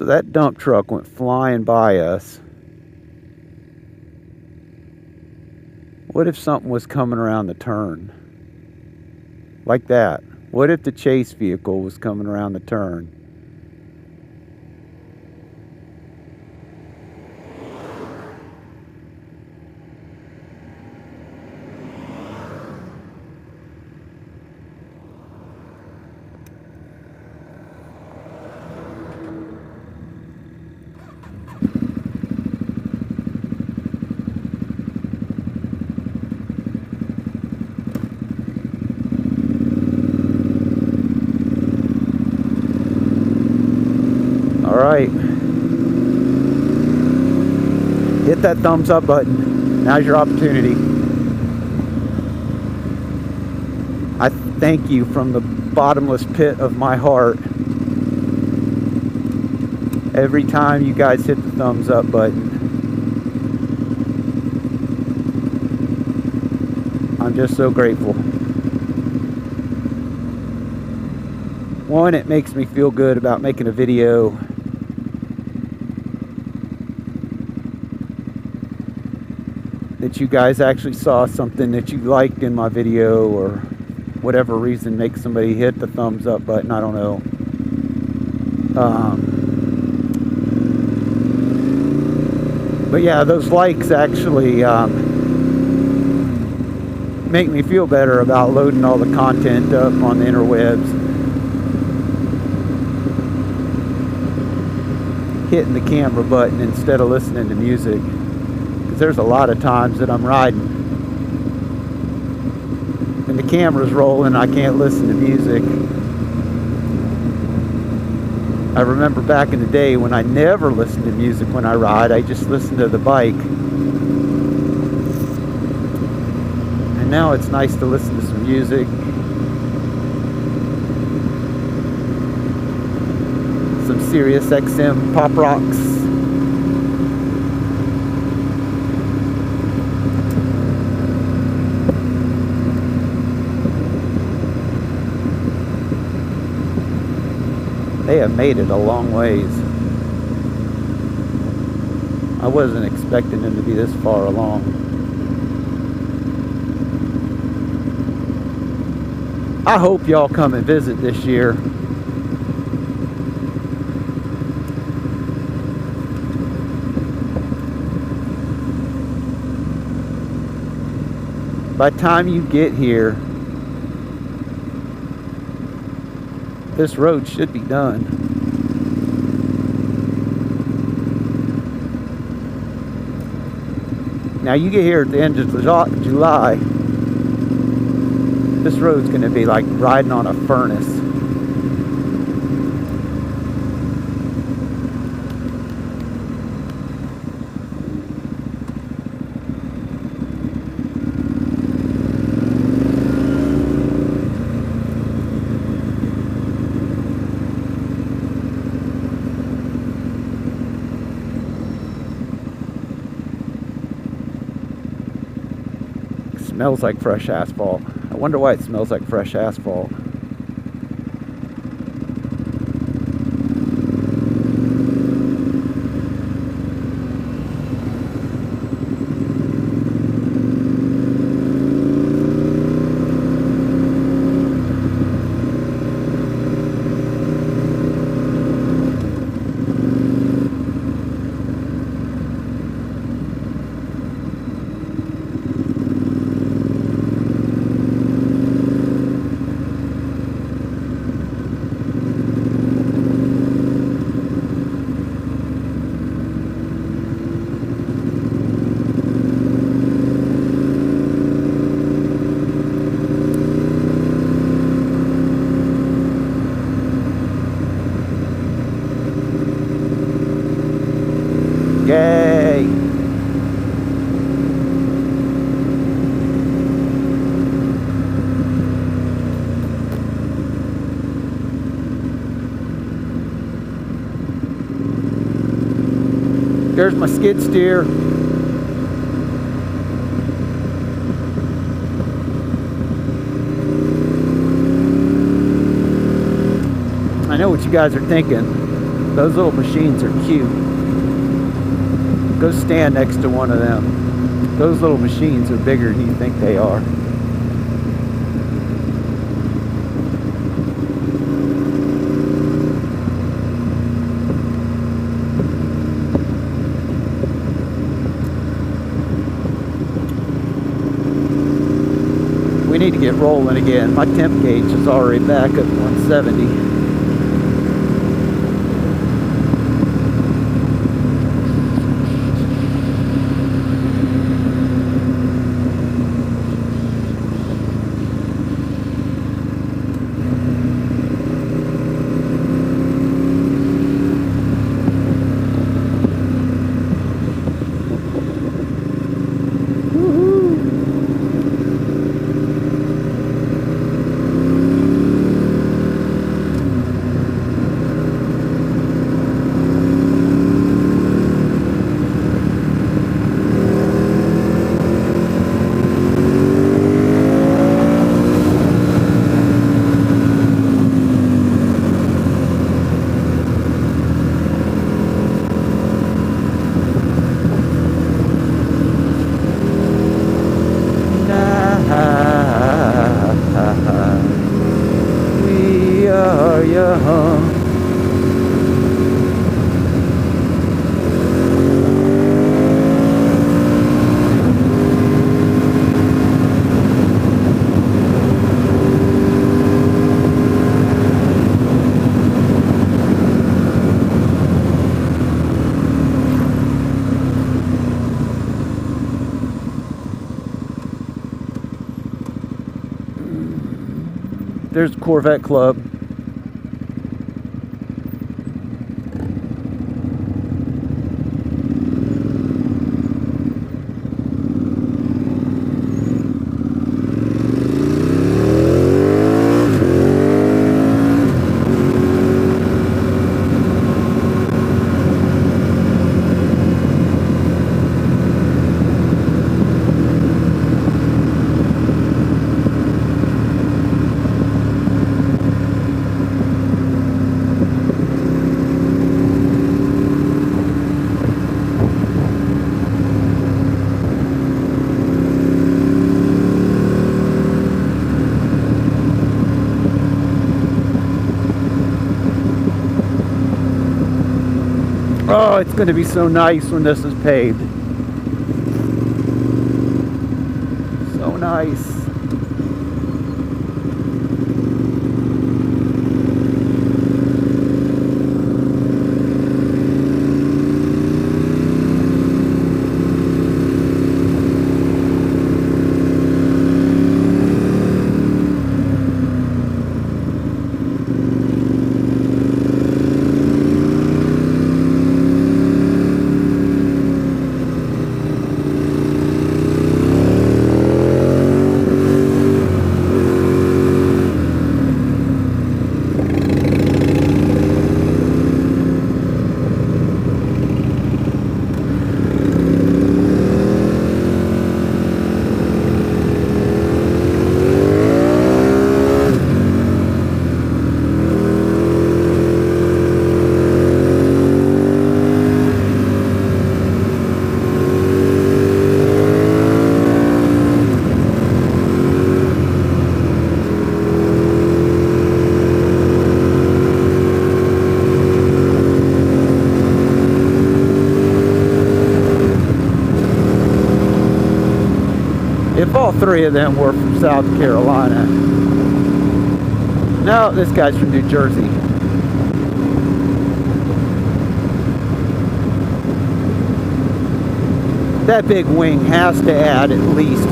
So that dump truck went flying by us. What if something was coming around the turn? Like that. What if the chase vehicle was coming around the turn? Alright, hit that thumbs up button. Now's your opportunity. I thank you from the bottomless pit of my heart every time you guys hit the thumbs up button. I'm just so grateful. One, it makes me feel good about making a video. That you guys actually saw something that you liked in my video, or whatever reason makes somebody hit the thumbs up button. I don't know. But yeah, those likes actually make me feel better about loading all the content up on the interwebs. Hitting the camera button instead of listening to music. There's a lot of times that I'm riding and the camera's rolling, I can't listen to music. I remember back in the day when I never listened to music when I ride, I just listened to the bike. And now it's nice to listen to some music. Some Sirius XM pop rocks. They have made it a long ways. I wasn't expecting them to be this far along. I hope y'all come and visit this year. By the time you get here, this road should be done. Now you get here at the end of July, this road's going to be like riding on a furnace. Smells like fresh asphalt. I wonder why it smells like fresh asphalt. Yay! There's my skid steer. I know what you guys are thinking. Those little machines are cute. Go stand next to one of them. Those little machines are bigger than you think they are. We need to get rolling again. My temp gauge is already back at 170. We are young. There's Corvette Club. Oh, it's going to be so nice when this is paved. So nice. If all three of them were from South Carolina. No, this guy's from New Jersey. That big wing has to add at least